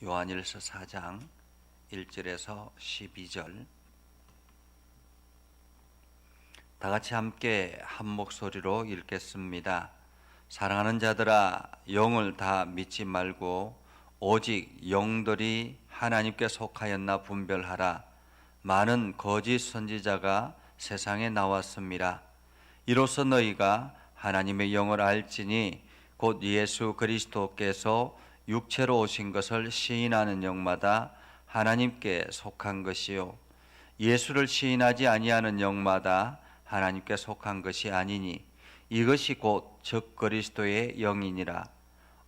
요한일서 4장 1절에서 12절 다 같이 함께 한 목소리로 읽겠습니다. 사랑하는 자들아, 영을 다 믿지 말고 오직 영들이 하나님께 속하였나 분별하라. 많은 거짓 선지자가 세상에 나왔습니다. 이로써 너희가 하나님의 영을 알지니 곧 예수 그리스도께서 육체로 오신 것을 시인하는 영마다 하나님께 속한 것이요 예수를 시인하지 아니하는 영마다 하나님께 속한 것이 아니니 이것이 곧 적 그리스도의 영이니라.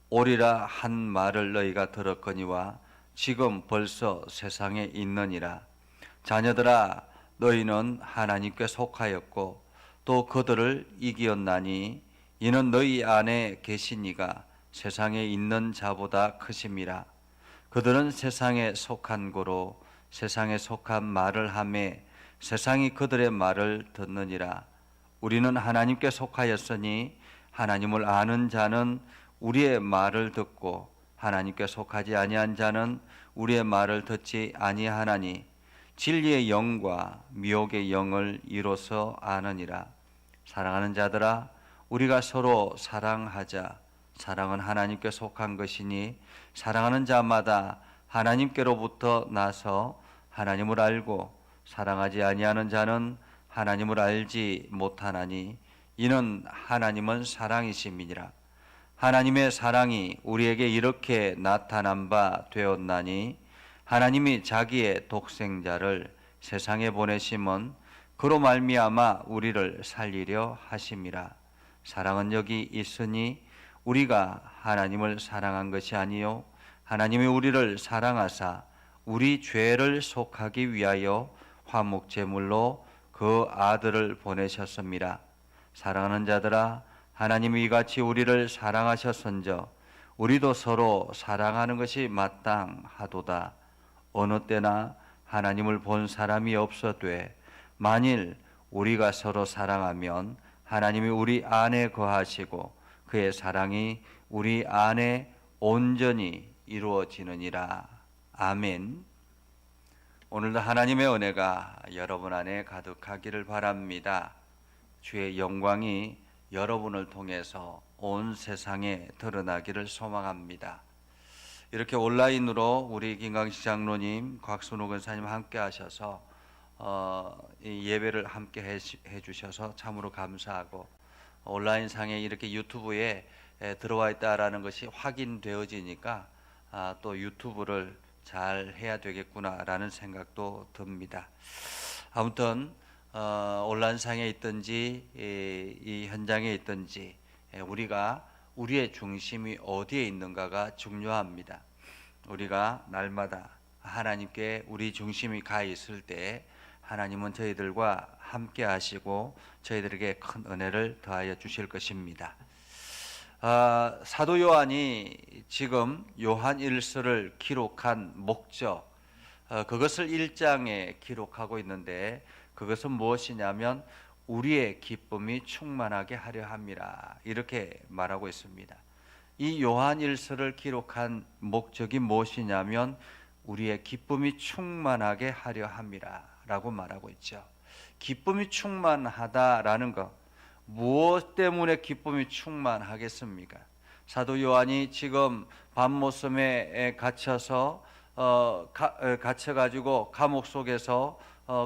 오리라 한 말을 너희가 들었거니와 지금 벌써 세상에 있느니라. 자녀들아, 너희는 하나님께 속하였고 또 그들을 이기었나니 이는 너희 안에 계신 이가 세상에 있는 자보다 크심이라. 그들은 세상에 속한 고로 세상에 속한 말을 하매 세상이 그들의 말을 듣느니라. 우리는 하나님께 속하였으니 하나님을 아는 자는 우리의 말을 듣고 하나님께 속하지 아니한 자는 우리의 말을 듣지 아니하나니 진리의 영과 미혹의 영을 이로써 아느니라. 사랑하는 자들아, 우리가 서로 사랑하자. 사랑은 하나님께 속한 것이니 사랑하는 자마다 하나님께로부터 나서 하나님을 알고 사랑하지 아니하는 자는 하나님을 알지 못하나니 이는 하나님은 사랑이심이니라. 하나님의 사랑이 우리에게 이렇게 나타난 바 되었나니 하나님이 자기의 독생자를 세상에 보내심은 그로 말미암아 우리를 살리려 하심이라. 사랑은 여기 있으니 우리가 하나님을 사랑한 것이 아니요 하나님이 우리를 사랑하사 우리 죄를 속하기 위하여 화목제물로 그 아들을 보내셨습니다. 사랑하는 자들아, 하나님이 이같이 우리를 사랑하셨은저 우리도 서로 사랑하는 것이 마땅하도다. 어느 때나 하나님을 본 사람이 없어되 만일 우리가 서로 사랑하면 하나님이 우리 안에 거하시고 그의 사랑이 우리 안에 온전히 이루어지느니라. 아멘. 오늘도 하나님의 은혜가 여러분 안에 가득하기를 바랍니다. 주의 영광이 여러분을 통해서 온 세상에 드러나기를 소망합니다. 이렇게 온라인으로 우리 김강식 장로님, 곽순호 권사님 함께 하셔서 이 예배를 함께 해주셔서 참으로 감사하고 온라인상에 이렇게 유튜브에 들어와 있다라는 것이 확인되어지니까 또 유튜브를 잘 해야 되겠구나라는 생각도 듭니다. 아무튼 온라인상에 있든지 이 현장에 있든지 우리가 우리의 중심이 어디에 있는가가 중요합니다. 우리가 날마다 하나님께 우리 중심이 가 있을 때 하나님은 저희들과 함께 하시고 저희들에게 큰 은혜를 더하여 주실 것입니다. 사도 요한이 지금 요한일서를 기록한 목적, 그것을 1장에 기록하고 있는데 그것은 무엇이냐면 우리의 기쁨이 충만하게 하려 함이라 이렇게 말하고 있습니다. 이 요한일서를 기록한 목적이 무엇이냐면 우리의 기쁨이 충만하게 하려 함이라 라고 말하고 있죠. 기쁨이 충만하다라는 것, 무엇 때문에 기쁨이 충만하겠습니까? 사도 요한이 지금 밤모섬에 갇혀가지고 감옥 속에서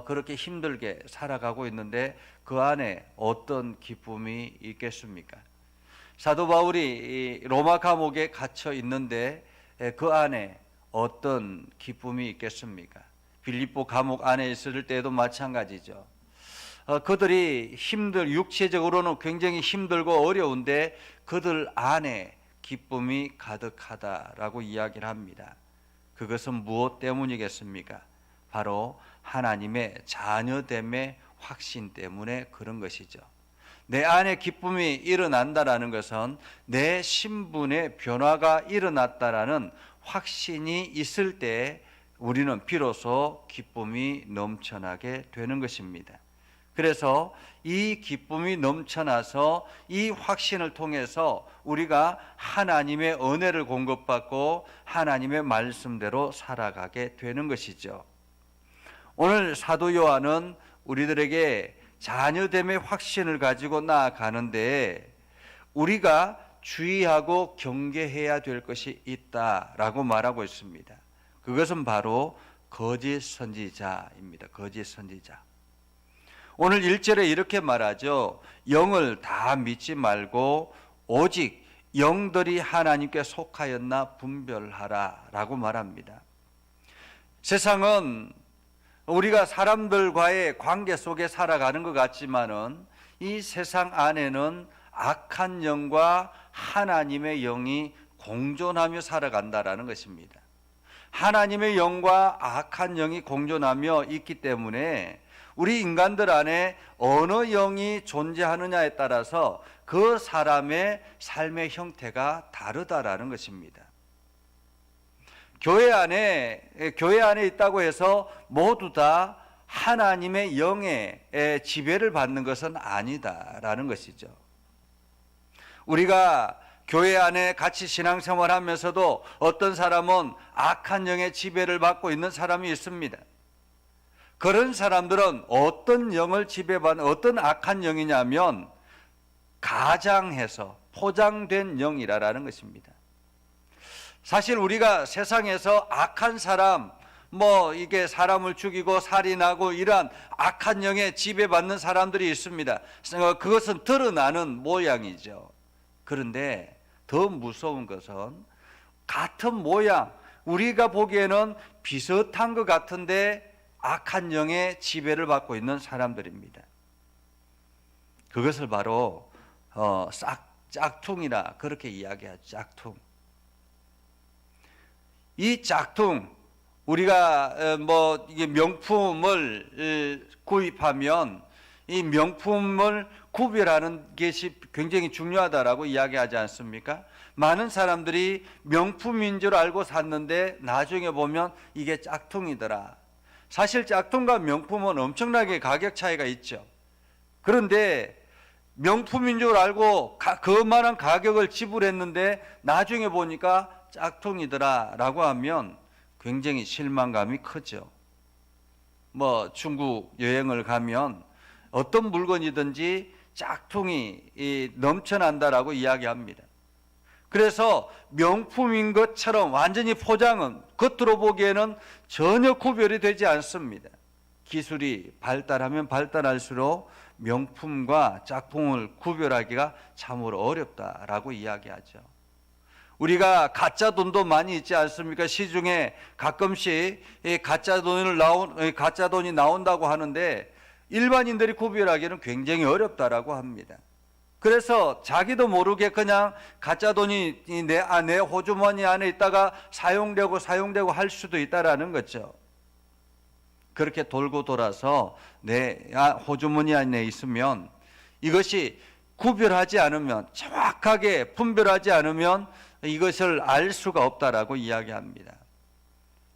그렇게 힘들게 살아가고 있는데 그 안에 어떤 기쁨이 있겠습니까? 사도 바울이 로마 감옥에 갇혀 있는데 그 안에 어떤 기쁨이 있겠습니까? 빌립보 감옥 안에 있을 때도 마찬가지죠. 그들이 육체적으로는 굉장히 힘들고 어려운데 그들 안에 기쁨이 가득하다라고 이야기를 합니다. 그것은 무엇 때문이겠습니까? 바로 하나님의 자녀됨의 확신 때문에 그런 것이죠. 내 안에 기쁨이 일어난다라는 것은 내 신분의 변화가 일어났다라는 확신이 있을 때 우리는 비로소 기쁨이 넘쳐나게 되는 것입니다. 그래서 이 기쁨이 넘쳐나서 이 확신을 통해서 우리가 하나님의 은혜를 공급받고 하나님의 말씀대로 살아가게 되는 것이죠. 오늘 사도 요한은 우리들에게 자녀됨의 확신을 가지고 나아가는데 우리가 주의하고 경계해야 될 것이 있다라고 말하고 있습니다. 그것은 바로 거짓 선지자입니다. 거짓 선지자. 오늘 1절에 이렇게 말하죠. 영을 다 믿지 말고 오직 영들이 하나님께 속하였나 분별하라 라고 말합니다. 세상은 우리가 사람들과의 관계 속에 살아가는 것 같지만은 이 세상 안에는 악한 영과 하나님의 영이 공존하며 살아간다라는 것입니다. 하나님의 영과 악한 영이 공존하며 있기 때문에 우리 인간들 안에 어느 영이 존재하느냐에 따라서 그 사람의 삶의 형태가 다르다라는 것입니다. 교회 안에 있다고 해서 모두 다 하나님의 영의 지배를 받는 것은 아니다라는 것이죠. 우리가 교회 안에 같이 신앙생활하면서도 어떤 사람은 악한 영의 지배를 받고 있는 사람이 있습니다. 그런 사람들은 어떤 영을 지배받는 어떤 악한 영이냐면 가장해서 포장된 영이라는 것입니다. 사실 우리가 세상에서 악한 사람, 이게 사람을 죽이고 살인하고 이러한 악한 영에 지배받는 사람들이 있습니다. 그것은 드러나는 모양이죠. 그런데 더 무서운 것은 같은 모양, 우리가 보기에는 비슷한 것 같은데 악한 영의 지배를 받고 있는 사람들입니다. 그것을 바로 짝퉁이라 그렇게 이야기하죠. 짝퉁. 이 짝퉁, 우리가 이게 명품을 구입하면 이 명품을 구별하는 것이 굉장히 중요하다라고 이야기하지 않습니까? 많은 사람들이 명품인 줄 알고 샀는데 나중에 보면 이게 짝퉁이더라. 사실 짝퉁과 명품은 엄청나게 가격 차이가 있죠. 그런데 명품인 줄 알고 그만한 가격을 지불했는데 나중에 보니까 짝퉁이더라 라고 하면 굉장히 실망감이 크죠. 중국 여행을 가면 어떤 물건이든지 짝퉁이 넘쳐난다라고 이야기합니다. 그래서 명품인 것처럼 완전히 포장은 겉으로 보기에는 전혀 구별이 되지 않습니다. 기술이 발달하면 발달할수록 명품과 짝퉁을 구별하기가 참으로 어렵다라고 이야기하죠. 우리가 가짜 돈도 많이 있지 않습니까? 시중에 가끔씩 가짜 돈이 나온다고 하는데 일반인들이 구별하기는 굉장히 어렵다라고 합니다. 그래서 자기도 모르게 그냥 가짜 돈이 내 호주머니 안에 있다가 사용되고 할 수도 있다라는 거죠. 그렇게 돌고 돌아서 내 호주머니 안에 있으면 이것이 구별하지 않으면, 정확하게 분별하지 않으면 이것을 알 수가 없다라고 이야기합니다.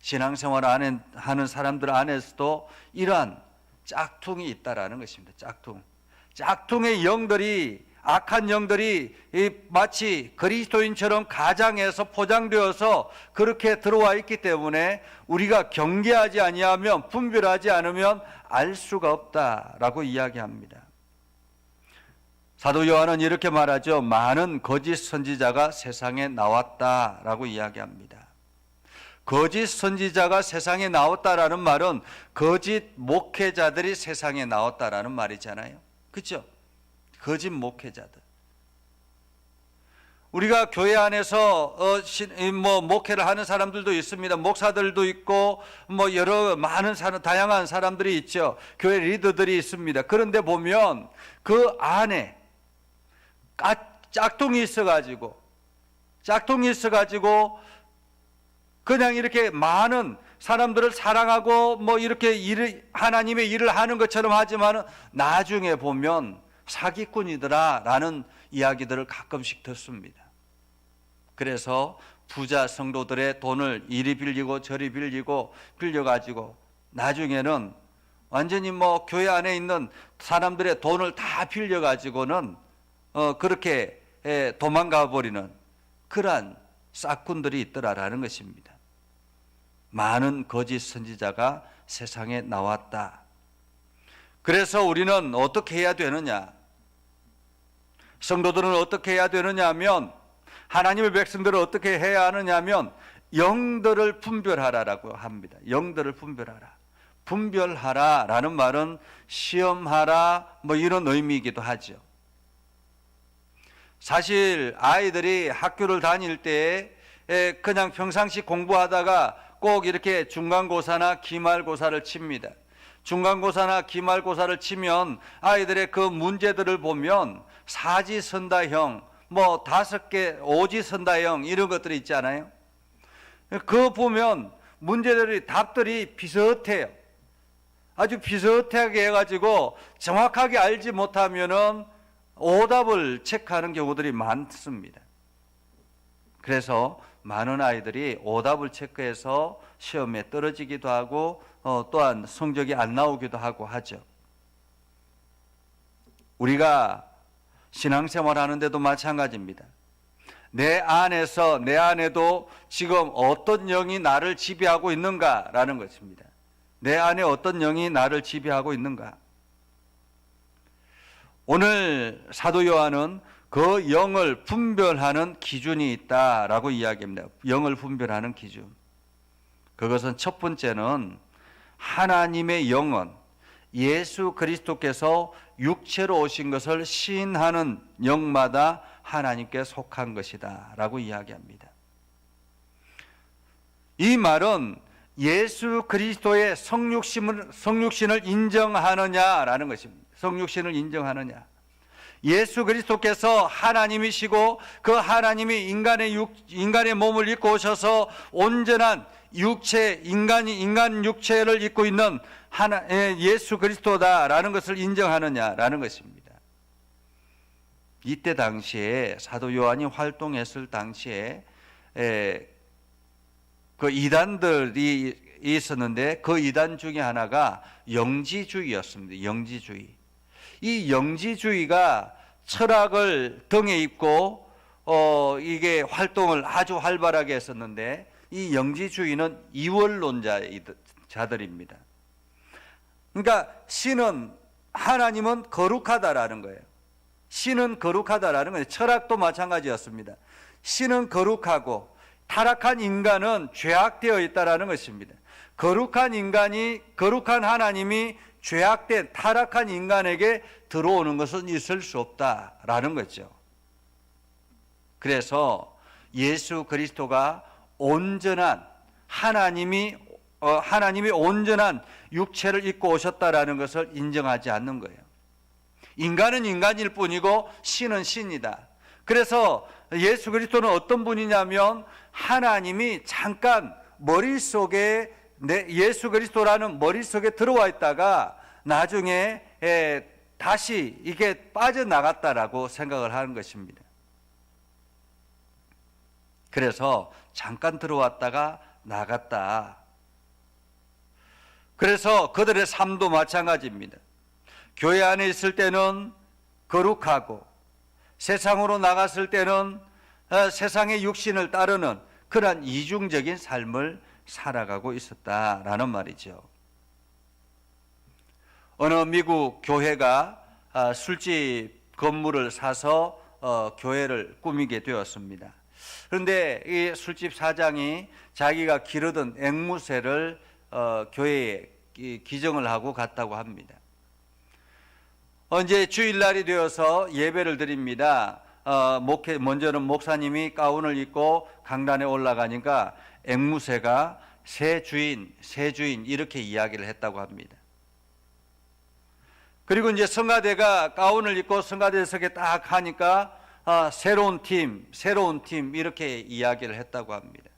신앙생활 하는 사람들 안에서도 이러한 짝퉁이 있다라는 것입니다. 짝퉁의 영들이, 악한 영들이 마치 그리스도인처럼 가장해서 포장되어서 그렇게 들어와 있기 때문에 우리가 경계하지 아니하면, 분별하지 않으면 알 수가 없다라고 이야기합니다. 사도 요한은 이렇게 말하죠. 많은 거짓 선지자가 세상에 나왔다라고 이야기합니다. 거짓 선지자가 세상에 나왔다라는 말은 거짓 목회자들이 세상에 나왔다라는 말이잖아요. 그렇죠? 거짓 목회자들. 우리가 교회 안에서 목회를 하는 사람들도 있습니다. 목사들도 있고 많은 다양한 사람들이 있죠. 교회 리더들이 있습니다. 그런데 보면 그 안에 짝퉁이 있어가지고 그냥 이렇게 많은 사람들을 사랑하고 이렇게 하나님의 일을 하는 것처럼 하지만 나중에 보면 사기꾼이더라라는 이야기들을 가끔씩 듣습니다. 그래서 부자 성도들의 돈을 이리 빌리고 저리 빌려가지고 나중에는 완전히 뭐 교회 안에 있는 사람들의 돈을 다 빌려가지고는 그렇게 도망가 버리는 그러한 싹군들이 있더라라는 것입니다. 많은 거짓 선지자가 세상에 나왔다. 그래서 우리는 어떻게 해야 되느냐? 성도들은 어떻게 해야 되느냐 하면, 하나님의 백성들은 어떻게 해야 하느냐 하면 영들을 분별하라라고 합니다. 영들을 분별하라. 분별하라라는 말은 시험하라 뭐 이런 의미이기도 하죠. 사실 아이들이 학교를 다닐 때 그냥 평상시 공부하다가 꼭 이렇게 중간고사나 기말고사를 칩니다. 중간고사나 기말고사를 치면 아이들의 그 문제들을 보면 사지선다형, 뭐 5개 오지선다형 이런 것들이 있잖아요. 그거 보면 문제들이 답들이 비슷해요. 아주 비슷하게 해가지고 정확하게 알지 못하면은 오답을 체크하는 경우들이 많습니다. 그래서 많은 아이들이 오답을 체크해서 시험에 떨어지기도 하고 또한 성적이 안 나오기도 하고 하죠. 우리가 신앙생활 하는데도 마찬가지입니다. 내 안에도 지금 어떤 영이 나를 지배하고 있는가라는 것입니다. 내 안에 어떤 영이 나를 지배하고 있는가? 오늘 사도 요한은 그 영을 분별하는 기준이 있다라고 이야기합니다. 영을 분별하는 기준. 그것은 첫 번째는 하나님의 영은 예수 그리스도께서 육체로 오신 것을 시인하는 영마다 하나님께 속한 것이다 라고 이야기합니다. 이 말은 예수 그리스도의 성육신을 인정하느냐라는 것입니다. 성육신을 인정하느냐. 예수 그리스도께서 하나님이시고 그 하나님이 인간의 몸을 입고 오셔서 온전한 육체, 인간 육체를 입고 있는 예수 그리스도다라는 것을 인정하느냐라는 것입니다. 이때 당시에 사도 요한이 활동했을 당시에 그 이단들이 있었는데 그 이단 중에 하나가 영지주의였습니다. 영지주의. 이 영지주의가 철학을 등에 입고 이게 활동을 아주 활발하게 했었는데 이 영지주의는 이원론자들입니다. 그러니까 하나님은 거룩하다라는 거예요. 신은 거룩하다라는 거예요. 철학도 마찬가지였습니다. 신은 거룩하고 타락한 인간은 죄악되어 있다라는 것입니다. 거룩한 하나님이 죄악된 타락한 인간에게 들어오는 것은 있을 수 없다라는 거죠. 그래서 예수 그리스도가 온전한 하나님이 온전한 육체를 입고 오셨다라는 것을 인정하지 않는 거예요. 인간은 인간일 뿐이고 신은 신이다. 그래서 예수 그리스도는 어떤 분이냐면 하나님이 잠깐 머릿속에 예수 그리스도라는 머릿속에 들어와 있다가 나중에 다시 이게 빠져나갔다라고 생각을 하는 것입니다. 그래서 잠깐 들어왔다가 나갔다. 그래서 그들의 삶도 마찬가지입니다. 교회 안에 있을 때는 거룩하고 세상으로 나갔을 때는 세상의 육신을 따르는 그러한 이중적인 삶을 살아가고 있었다라는 말이죠. 어느 미국 교회가 술집 건물을 사서 교회를 꾸미게 되었습니다. 그런데 이 술집 사장이 자기가 기르던 앵무새를 교회에 기증을 하고 갔다고 합니다. 이제 주일날이 되어서 예배를 드립니다. 먼저는 목사님이 가운을 입고 강단에 올라가니까 앵무새가 새 주인 이렇게 이야기를 했다고 합니다. 그리고 이제 성가대가 가운을 입고 성가대석에 딱 하니까 새로운 팀 이렇게 이야기를 했다고 합니다.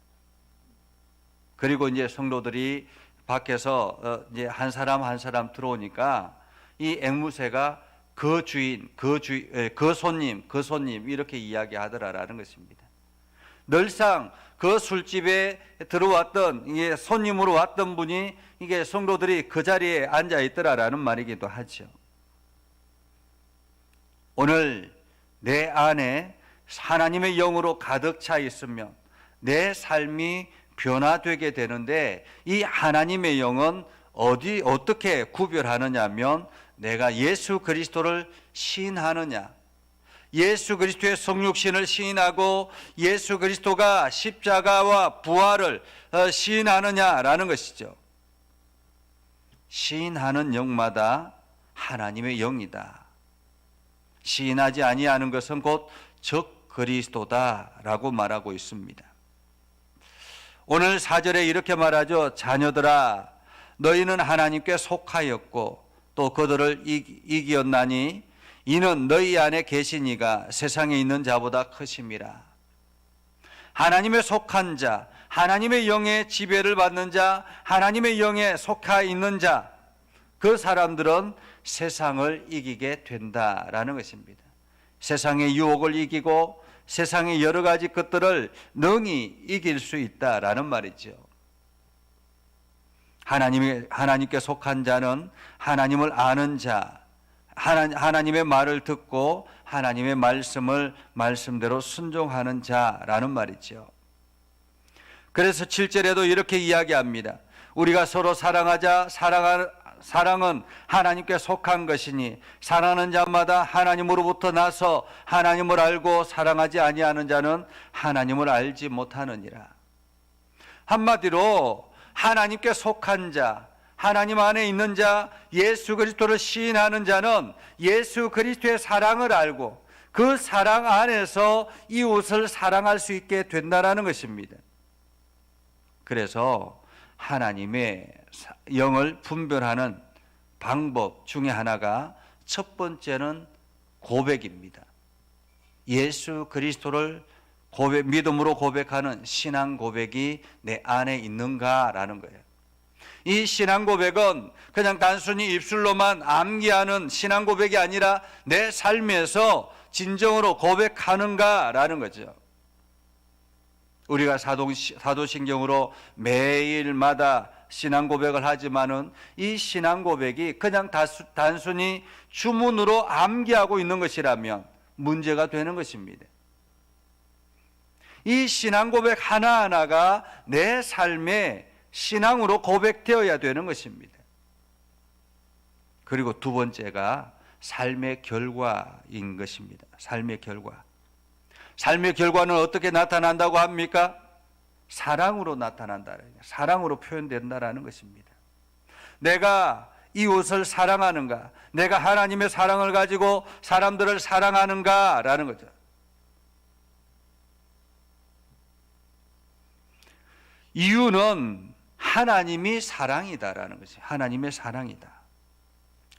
그리고 이제 성도들이 밖에서 이제 한 사람 들어오니까 이 앵무새가 그 손님 이렇게 이야기하더라라는 것입니다. 늘상 그 술집에 들어왔던 이게 손님으로 왔던 분이 이게 성도들이 그 자리에 앉아 있더라라는 말이기도 하죠. 오늘 내 안에 하나님의 영으로 가득 차 있으면 내 삶이 변화되게 되는데, 이 하나님의 영은 어떻게 구별하느냐 하면, 내가 예수 그리스도를 시인하느냐, 예수 그리스도의 성육신을 시인하고 예수 그리스도가 십자가와 부활을 시인하느냐라는 것이죠. 시인하는 영마다 하나님의 영이다. 시인하지 아니하는 것은 곧 적 그리스도다라고 말하고 있습니다. 오늘 4절에 이렇게 말하죠. 자녀들아, 너희는 하나님께 속하였고 또 그들을 이기었나니 이는 너희 안에 계신 이가 세상에 있는 자보다 크심이라. 하나님의 속한 자, 하나님의 영의 지배를 받는 자, 하나님의 영에 속하 있는 자, 그 사람들은 세상을 이기게 된다라는 것입니다. 세상의 유혹을 이기고 세상의 여러 가지 것들을 능히 이길 수 있다라는 말이죠. 하나님께 속한 자는 하나님을 아는 자, 하나님의 말을 듣고 하나님의 말씀을 말씀대로 순종하는 자라는 말이죠. 그래서 7절에도 이렇게 이야기합니다. 우리가 서로 사랑하자. 사랑은 하나님께 속한 것이니 사랑하는 자마다 하나님으로부터 나서 하나님을 알고 사랑하지 아니하는 자는 하나님을 알지 못하느니라. 한마디로 하나님께 속한 자, 하나님 안에 있는 자, 예수 그리스도를 시인하는 자는 예수 그리스도의 사랑을 알고 그 사랑 안에서 이웃을 사랑할 수 있게 된다는 것입니다. 그래서 하나님의 영을 분별하는 방법 중에 하나가, 첫 번째는 고백입니다. 예수 그리스도를 믿음으로 고백하는 신앙 고백이 내 안에 있는가라는 거예요. 이 신앙 고백은 그냥 단순히 입술로만 암기하는 신앙 고백이 아니라 내 삶에서 진정으로 고백하는가라는 거죠. 우리가 사도신경으로 매일마다 신앙 고백을 하지만은 이 신앙 고백이 그냥 단순히 주문으로 암기하고 있는 것이라면 문제가 되는 것입니다. 이 신앙 고백 하나하나가 내 삶에 신앙으로 고백되어야 되는 것입니다. 그리고 두 번째가 삶의 결과인 것입니다. 삶의 결과. 삶의 결과는 어떻게 나타난다고 합니까? 사랑으로 나타난다. 사랑으로 표현된다라는 것입니다. 내가 이웃을 사랑하는가? 내가 하나님의 사랑을 가지고 사람들을 사랑하는가라는 거죠. 이유는 하나님이 사랑이다라는 것이, 하나님의 사랑이다.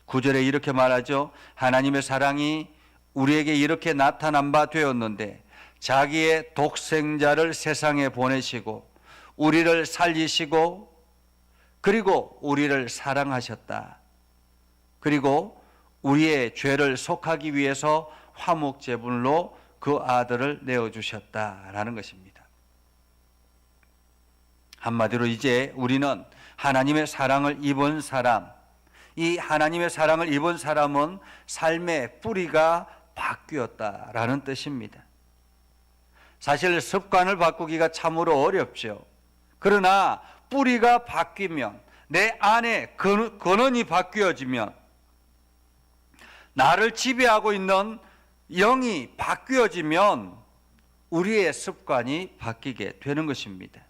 9절에 이렇게 말하죠. 하나님의 사랑이 우리에게 이렇게 나타난 바 되었는데 자기의 독생자를 세상에 보내시고 우리를 살리시고 그리고 우리를 사랑하셨다. 그리고 우리의 죄를 속하기 위해서 화목제물로 그 아들을 내어주셨다라는 것입니다. 한마디로 이제 우리는 하나님의 사랑을 입은 사람, 이 하나님의 사랑을 입은 사람은 삶의 뿌리가 바뀌었다라는 뜻입니다. 사실 습관을 바꾸기가 참으로 어렵죠. 그러나 뿌리가 바뀌면, 내 안에 근원이 바뀌어지면, 나를 지배하고 있는 영이 바뀌어지면 우리의 습관이 바뀌게 되는 것입니다.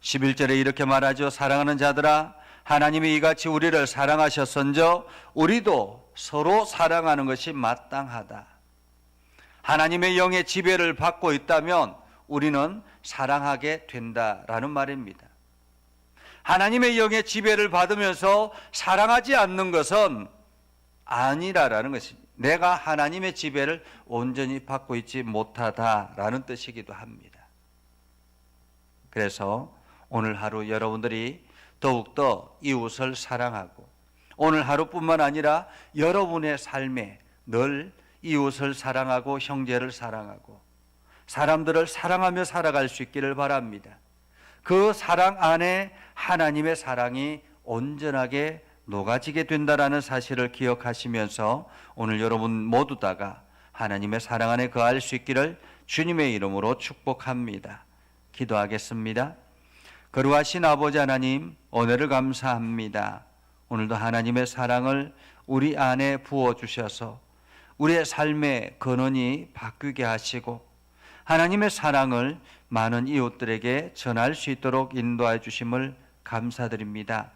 11절에 이렇게 말하죠. 사랑하는 자들아, 하나님이 이같이 우리를 사랑하셨은저 우리도 서로 사랑하는 것이 마땅하다. 하나님의 영의 지배를 받고 있다면 우리는 사랑하게 된다라는 말입니다. 하나님의 영의 지배를 받으면서 사랑하지 않는 것은 아니라라는 것입니다. 내가 하나님의 지배를 온전히 받고 있지 못하다라는 뜻이기도 합니다. 그래서 오늘 하루 여러분들이 더욱더 이웃을 사랑하고, 오늘 하루뿐만 아니라 여러분의 삶에 늘 이웃을 사랑하고 형제를 사랑하고 사람들을 사랑하며 살아갈 수 있기를 바랍니다. 그 사랑 안에 하나님의 사랑이 온전하게 녹아지게 된다라는 사실을 기억하시면서 오늘 여러분 모두 다가 하나님의 사랑 안에 거할 수 있기를 주님의 이름으로 축복합니다. 기도하겠습니다. 거룩하신 아버지 하나님, 은혜를 감사합니다. 오늘도 하나님의 사랑을 우리 안에 부어주셔서 우리의 삶의 근원이 바뀌게 하시고 하나님의 사랑을 많은 이웃들에게 전할 수 있도록 인도해 주심을 감사드립니다.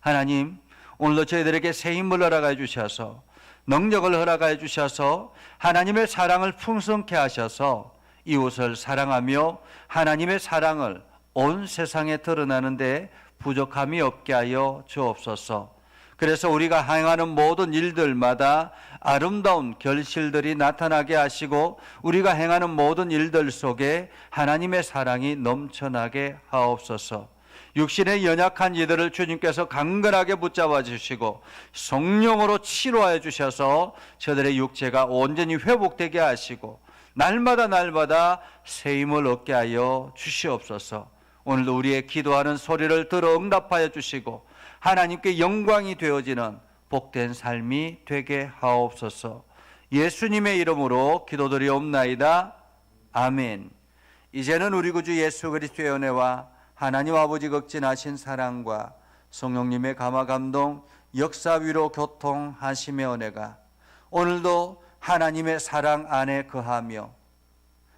하나님, 오늘도 저희들에게 새 힘을 허락해 주셔서 능력을 허락해 주셔서 하나님의 사랑을 풍성케 하셔서 이웃을 사랑하며 하나님의 사랑을 온 세상에 드러나는데 부족함이 없게 하여 주옵소서. 그래서 우리가 행하는 모든 일들마다 아름다운 결실들이 나타나게 하시고 우리가 행하는 모든 일들 속에 하나님의 사랑이 넘쳐나게 하옵소서. 육신의 연약한 이들을 주님께서 강건하게 붙잡아 주시고 성령으로 치료해 주셔서 저들의 육체가 온전히 회복되게 하시고 날마다 새 힘을 얻게 하여 주시옵소서. 오늘도 우리의 기도하는 소리를 들어 응답하여 주시고 하나님께 영광이 되어지는 복된 삶이 되게 하옵소서. 예수님의 이름으로 기도드리옵나이다. 아멘. 이제는 우리 구주 예수 그리스도의 은혜와 하나님 아버지 극진하신 사랑과 성령님의 감화 감동 역사 위로 교통하심의 은혜가 오늘도 하나님의 사랑 안에 거하며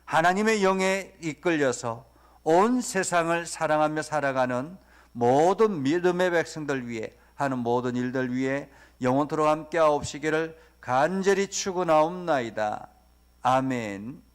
하나님의 영에 이끌려서 온 세상을 사랑하며 살아가는 모든 믿음의 백성들 위해 하는 모든 일들 위해 영원토록 함께 하옵시기를 간절히 축원하옵나이다. 아멘.